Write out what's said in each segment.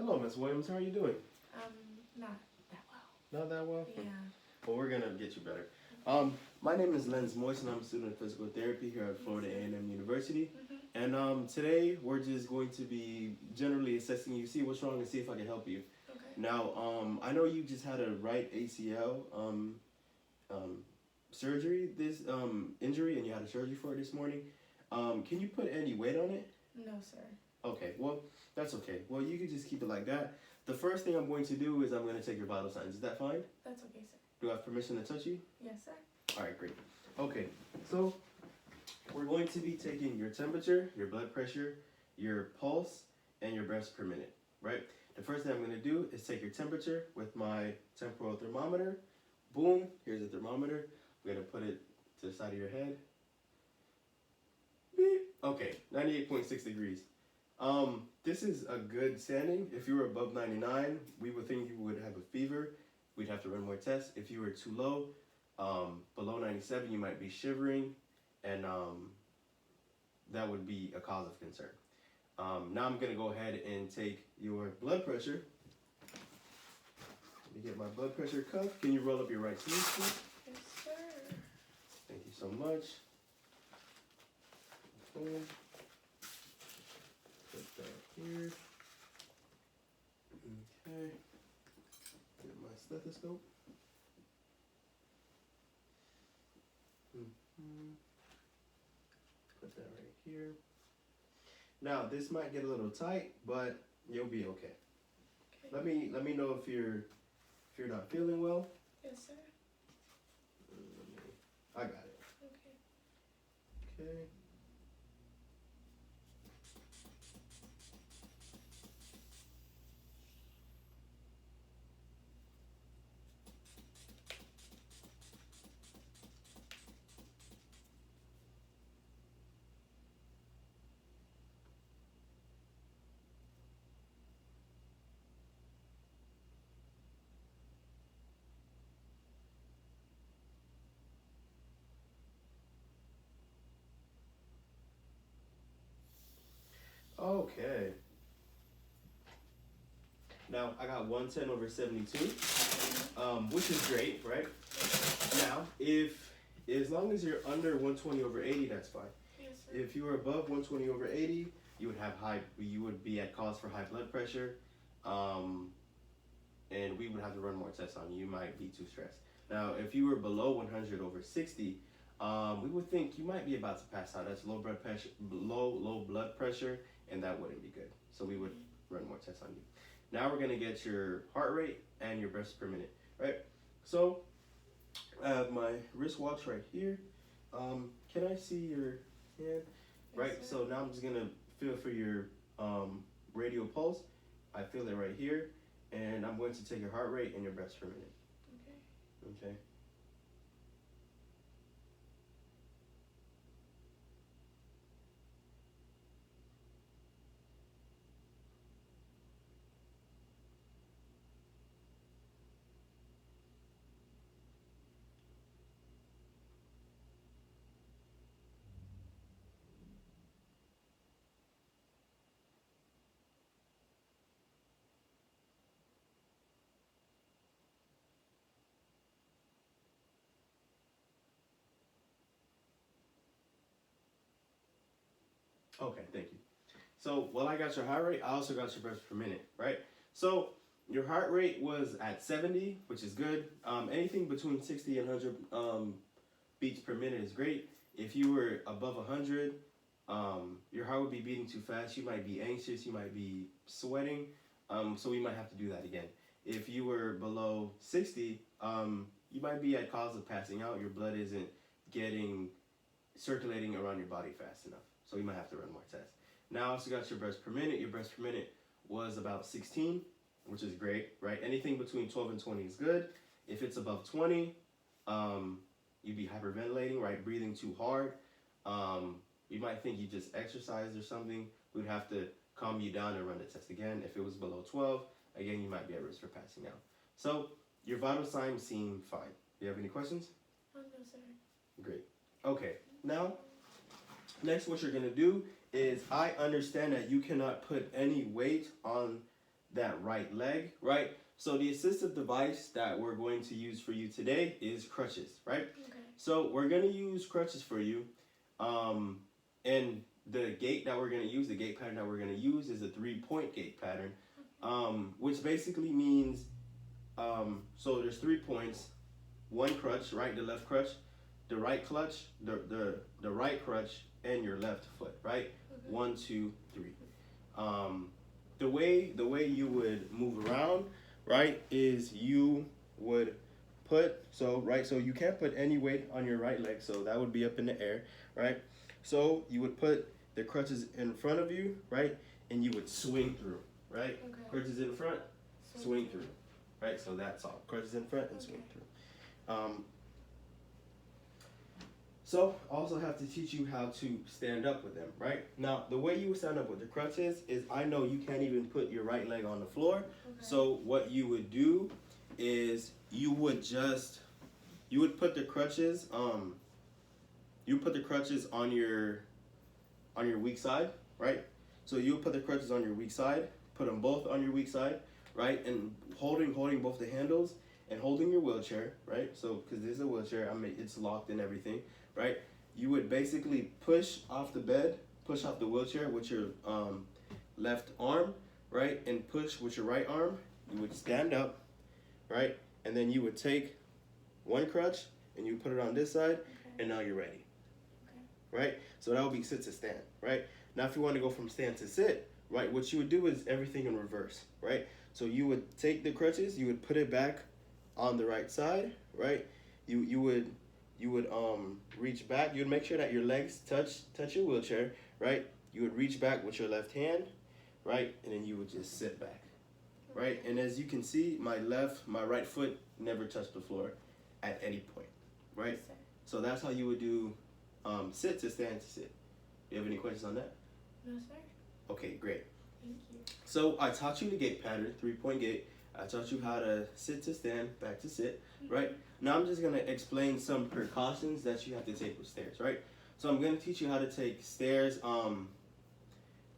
Hello, Miss Williams. How are you doing? Not that well. Not that well? Yeah. Well, we're gonna get you better. My name is Lenz Moyson. I'm a student of physical therapy here at Florida A&M University. And today we're just going to be generally assessing you, see what's wrong, and see if I can help you. Okay. Now, I know you just had a right ACL surgery, this injury, and you had a surgery for it this morning. Can you put any weight on it? No, sir. Okay, well, that's okay. Well, you can just keep it like that. The first thing I'm going to do is I'm going to take your vital signs. Is that fine? That's okay, sir. Do I have permission to touch you? Yes, sir. All right, great. Okay, so we're going to be taking your temperature, your blood pressure, your pulse, and your breaths per minute, right? The first thing I'm going to do is take your temperature with my temporal thermometer. Boom, here's the thermometer. We're going to put it to the side of your head. Beep. Okay, 98.6 degrees. This is a good standing. If you were above 99, we would think you would have a fever. We'd have to run more tests. If you were too low, below 97, you might be shivering, and that would be a cause of concern. Now I'm gonna go ahead and take your blood pressure. Let me get my blood pressure cuff. Can you roll up your right sleeve, please? Yes, sir. Thank you so much. Boom. Put that here. Okay. Get my stethoscope. Put that right here. Now this might get a little tight, but you'll be okay. Okay. Let me know if you're not feeling well. Yes, sir. I got it. Okay. Okay. Okay. Now I got 110/72, which is great, right? Now, as long as you're under 120/80, that's fine. Yes, sir. If you were above 120/80, you would be at cause for high blood pressure, and we would have to run more tests on you. You might be too stressed. Now, if you were below 100/60, we would think you might be about to pass out. That's low blood pressure, and that wouldn't be good. So we would run more tests on you. Now we're gonna get your heart rate and your breaths per minute, right? So I have my wristwatch right here. Can I see your hand? Right. Yes, So now I'm just gonna feel for your radial pulse. I feel it right here, and I'm going to take your heart rate and your breaths per minute. Okay. Okay. Okay, thank you. So while I got your heart rate, I also got your breaths per minute, right? So your heart rate was at 70, which is good. Anything between 60 and 100 beats per minute is great. If you were above 100, your heart would be beating too fast. You might be anxious. You might be sweating. So we might have to do that again. If you were below 60, you might be at cause of passing out. Your blood isn't circulating around your body fast enough. So we might have to run more tests. Now I also got your breaths per minute. Your breaths per minute was about 16, which is great, right? Anything between 12 and 20 is good. If it's above 20, you'd be hyperventilating, right? Breathing too hard. You might think you just exercised or something. We'd have to calm you down and run the test again. If it was below 12, again, you might be at risk for passing out. So your vital signs seem fine. Do you have any questions? Oh, no, sir. Great. Okay, now, next what you're gonna do is I understand that you cannot put any weight on that right leg, right? So the assistive device that we're going to use for you today is crutches, right? Okay. So we're gonna use crutches for you, and the gait that we're gonna use, the gait pattern that we're gonna use is a 3-point gait pattern, which basically means, so there's 3 points, one crutch, right, the left crutch, the right clutch, the right crutch, and your left foot, right? Okay. 1, 2, 3. The way you would move around, right, is you would put, so you can't put any weight on your right leg, so that would be up in the air, right? So you would put the crutches in front of you, right, and you would swing through, right? Okay. Crutches in front, swing through, right? So that's all. Crutches in front and swing through. So also have to teach you how to stand up with them, right? Now, the way you would stand up with the crutches is, I know you can't even put your right leg on the floor. Okay. So what you would do is you would put the crutches, you put the crutches on your weak side, right? So you put the crutches on your weak side, put them both on your weak side, right? And holding both the handles and holding your wheelchair, right? So, because this is a wheelchair, it's locked and everything, right? You would basically push off the bed, push off the wheelchair with your left arm, right? And push with your right arm. You would stand up, right? And then you would take one crutch and you put it on this side, and now you're ready, right? So that would be sit to stand, right? Now, if you want to go from stand to sit, right, what you would do is everything in reverse, right? So you would take the crutches, you would put it back on the right side, right? You would reach back. You would make sure that your legs touch your wheelchair, right? You would reach back with your left hand, right? And then you would just sit back, right? And as you can see, my right foot never touched the floor at any point, right? Yes, sir. So that's how you would do sit to stand to sit. Do you have any questions on that? No, sir. Okay, great. Thank you. So I taught you the gait pattern, 3-point gait. I taught you how to sit to stand, back to sit, right? Now I'm just gonna explain some precautions that you have to take with stairs, right? So I'm gonna teach you how to take stairs,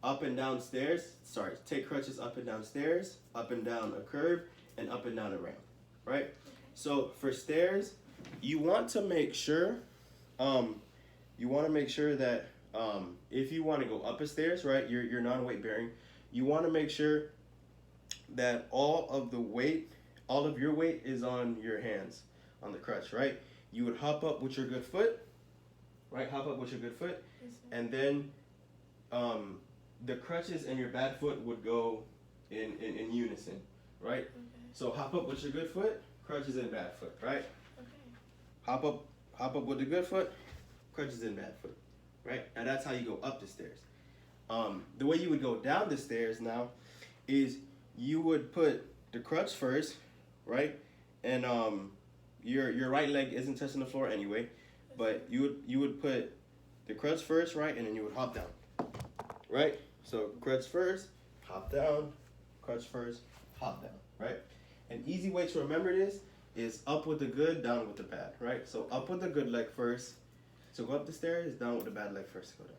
up and down stairs. Sorry, take crutches up and down stairs, up and down a curve, and up and down a ramp, right? Okay. So for stairs, you want to make sure, that if you want to go up a stairs, right, you're non-weight bearing, you want to make sure that all of your weight is on your hands, on the crutch, right? You would hop up with your good foot, right? Hop up with your good foot, Yes, sir. and then the crutches and your bad foot would go in unison, right? Okay. So hop up with your good foot, crutches and bad foot, right? Okay. Hop up with the good foot, crutches and bad foot, right? And that's how you go up the stairs. The way you would go down the stairs now is you would put the crutch first, right? And your right leg isn't touching the floor anyway, but you would put the crutch first, right? And then you would hop down, right? So crutch first, hop down, crutch first, hop down, right? An easy way to remember this is up with the good, down with the bad, right? So up with the good leg first. So go up the stairs, down with the bad leg first, go down.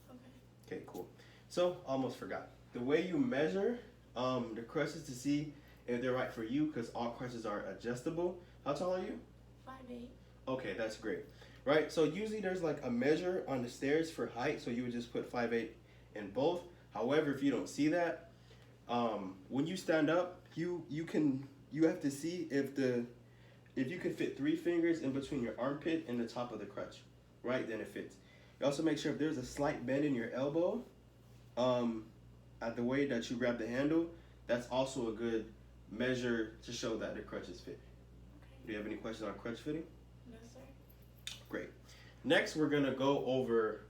Okay. Okay, cool. So almost forgot. The way you measure the crutches to see if they're right for you, because all crutches are adjustable. How tall are you? 5'8". Okay, that's great. Right, so usually there's like a measure on the stairs for height, so you would just put 5'8" in both. However, if you don't see that, when you stand up, you have to see if you can fit 3 fingers in between your armpit and the top of the crutch, right? Then it fits. You also make sure if there's a slight bend in your elbow, at the way that you grab the handle, that's also a good measure to show that the crutches fit. Okay. Do you have any questions on crutch fitting? No, sir. Great. Next, we're gonna go over.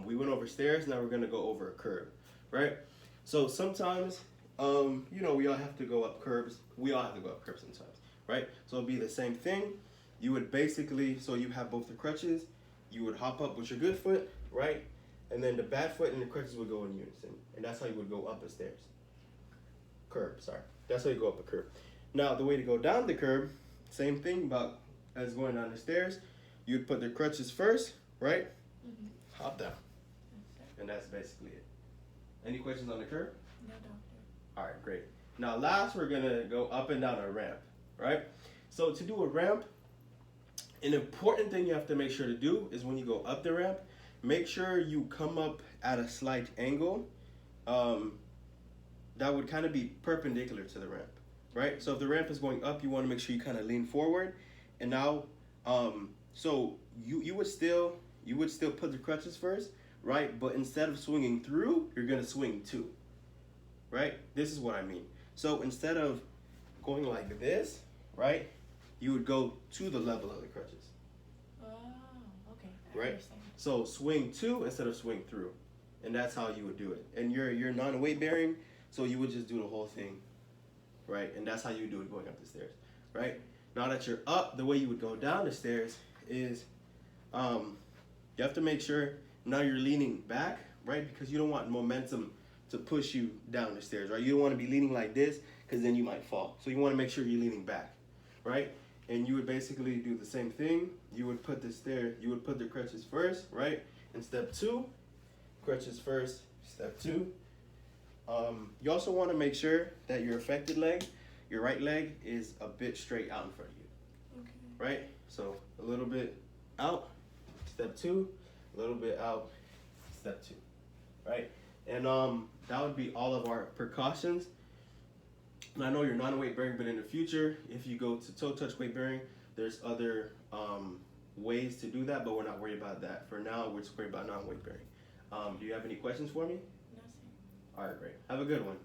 We went over stairs. Now we're gonna go over a curb, right? So sometimes, we all have to go up curbs. We all have to go up curbs sometimes, right? So it'll be the same thing. You would basically, so you have both the crutches. You would hop up with your good foot, right? And then the bad foot and the crutches would go in unison, and that's how you would go up the stairs. Curb, sorry. That's how you go up a curb. Now the way to go down the curb, same thing about as going down the stairs. You'd put the crutches first, right? Mm-hmm. Hop down, Yes, sir. and that's basically it. Any questions on the curb? No, doctor. All right, great. Now last, we're gonna go up and down a ramp, right? So to do a ramp, an important thing you have to make sure to do is when you go up the ramp, make sure you come up at a slight angle that would kind of be perpendicular to the ramp, right? So if the ramp is going up, you want to make sure you kind of lean forward. And now, so you would still put the crutches first, right? But instead of swinging through, you're gonna swing to, right? This is what I mean. So instead of going like this, right, you would go to the level of the crutches. Oh, okay. I Right. understand. So swing to instead of swing through, and that's how you would do it. And you're non-weight bearing, so you would just do the whole thing, right? And that's how you do it going up the stairs, right? Now that you're up, the way you would go down the stairs is, you have to make sure now you're leaning back, right? Because you don't want momentum to push you down the stairs, right? You don't want to be leaning like this because then you might fall. So you want to make sure you're leaning back, right? And you would basically do the same thing. You would put you would put the crutches first, right? In step 2, crutches first, step 2. You also want to make sure that your affected leg, your right leg, is a bit straight out in front of you, Okay. right? So a little bit out, step 2, a little bit out, step 2, right? And that would be all of our precautions. And I know you're non-weight bearing, but in the future, if you go to toe touch weight bearing, there's other ways to do that, but we're not worried about that. For now, we're just worried about non-weight bearing. Do you have any questions for me? Nothing. All right, great. Have a good one.